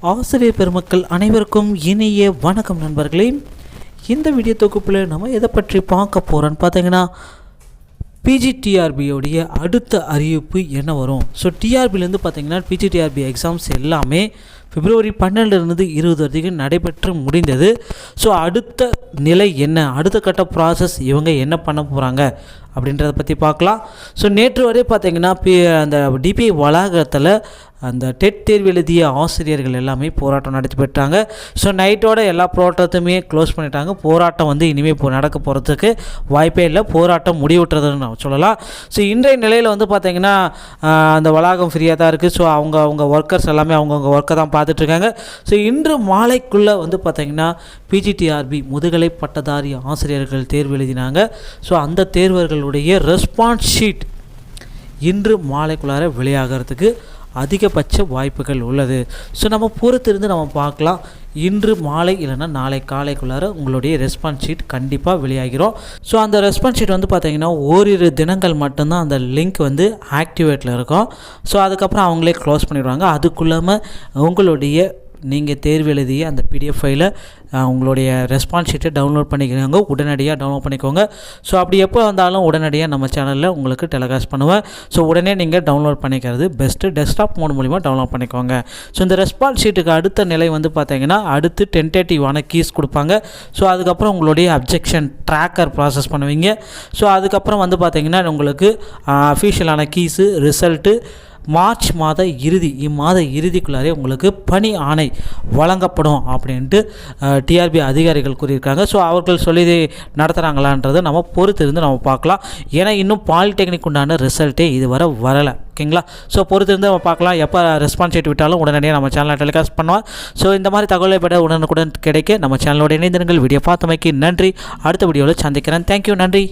ஆசிரியர் பெருமக்கள் அனைவருக்கும் இனிய வணக்கம் நண்பர்களே. இந்த வீடியோ தொகுப்பில் நம்ம எதை பற்றி பார்க்க போகிறோன்னு பார்த்தீங்கன்னா, பிஜிடிஆர்பியோடைய அடுத்த அறிவிப்பு என்ன வரும். ஸோ டிஆர்பிலேருந்து பார்த்தீங்கன்னா பிஜிடிஆர்பி எக்ஸாம்ஸ் எல்லாமே பிப்ரவரி 12 20 வரைக்கும் நடைபெற்று முடிந்தது. ஸோ அடுத்த நிலை என்ன, அடுத்த கட்ட ப்ராசஸ் இவங்க என்ன பண்ண போகிறாங்க அப்படின்றத பற்றி பார்க்கலாம். ஸோ நேற்று வரை பார்த்திங்கன்னா அந்த டிபிஐ வளாகத்தில் அந்த டெட் தேர்வு எழுதிய ஆசிரியர்கள் எல்லாமே போராட்டம் நடத்தி பெற்றாங்க. ஸோ நைட்டோட எல்லா போராட்டத்தையுமே க்ளோஸ் பண்ணிட்டாங்க. போராட்டம் இனிமேல் நடக்க போகிறதுக்கு வாய்ப்பே இல்லை. போராட்டம் முடிவுற்றதுன்னு நான் சொல்லலாம். ஸோ இன்றைய நிலையில் பார்த்திங்கன்னா அந்த வளாகம் ஃப்ரீயாக தான் இருக்குது. ஸோ அவங்க ஒர்க்கர்ஸ் எல்லாமே அவங்கவுங்க ஒர்க்கை தான் பார்த்துட்ருக்காங்க. ஸோ இன்று மாலைக்குள்ளே பார்த்திங்கன்னா பிஜிடிஆர்பி முதுகலை பட்டதாரி ஆசிரியர்கள் தேர்வு எழுதினாங்க. ஸோ அந்த தேர்வர்களுடைய ரெஸ்பான்ஸ் ஷீட் இன்று மாலைக்குள்ளார வெளியாகிறதுக்கு அதிகபட்ச வாய்ப்புகள் உள்ளது. ஸோ நம்ம பொறுத்திருந்து நம்ம பார்க்கலாம். இன்று மாலை இல்லைன்னா நாளை காலைக்குள்ளார உங்களுடைய ரெஸ்பான்ஸ் ஷீட் கண்டிப்பாக வெளியாகிறோம். ஸோ அந்த ரெஸ்பான்ஸ் ஷீட் பார்த்திங்கன்னா ஓரிரு தினங்கள் மட்டும்தான் அந்த லிங்க் ஆக்டிவேட்டில் இருக்கும். ஸோ அதுக்கப்புறம் அவங்களே க்ளோஸ் பண்ணிடுவாங்க. அதுக்குள்ளாமல் உங்களுடைய நீங்கள் தேர்வு எழுதிய அந்த பிடிஎஃப் ஃபைலை உங்களுடைய ரெஸ்பான்ஸ் ஷீட்டை டவுன்லோட் பண்ணிக்கிறாங்க. உடனடியாக டவுன்லோட் பண்ணிக்கோங்க. ஸோ அப்படி எப்போ வந்தாலும் உடனடியாக நம்ம சேனலில் உங்களுக்கு டெலிகாஸ்ட் பண்ணுவேன். ஸோ உடனே நீங்கள் டவுன்லோட் பண்ணிக்கிறது பெஸ்ட்டு. டெஸ்க்டாப் மோட் மூலிமா டவுன்லோட் பண்ணிக்கோங்க. ஸோ இந்த ரெஸ்பான்ஸ் ஷீட்டுக்கு அடுத்த நிலை பார்த்தீங்கன்னா அடுத்து டென்டேட்டிவான கீஸ் கொடுப்பாங்க. ஸோ அதுக்கப்புறம் உங்களுடைய அப்ஜெக்ஷன் ட்ராக்கர் ப்ராசஸ் பண்ணுவீங்க. ஸோ அதுக்கப்புறம் பார்த்திங்கன்னா உங்களுக்கு அஃபீஷியலான கீஸு ரிசல்ட்டு மார்ச் இம்மாத இறுதிக்குள்ளாரே உங்களுக்கு பணி ஆணை வழங்கப்படும் அப்படின்ட்டு டிஆர்பி அதிகாரிகள் கூறியிருக்காங்க. ஸோ அவர்கள் சொல்லி நடத்துகிறாங்களான்றதை நம்ம பொறுத்திருந்து நம்ம பார்க்கலாம். ஏன்னா இன்னும் பாலிடெக்னிக் உண்டான ரிசல்ட்டே இதுவரை வரலை. ஓகேங்களா? ஸோ பொறுத்திருந்து நம்ம பார்க்கலாம். எப்போ ரெஸ்பான்ஸ் ஷீட் விட்டாலும் உடனடியாக நம்ம சேனலில் டெலிகாஸ்ட் பண்ணுவோம். ஸோ இந்த மாதிரி தகவலை விட உடனுக்குடன் கிடைக்க நம்ம சேனலோட இணைந்திருங்கள். வீடியோ பார்த்தமைக்கு நன்றி. அடுத்த வீடியோவில் சந்திக்கிறேன். தேங்க்யூ. நன்றி.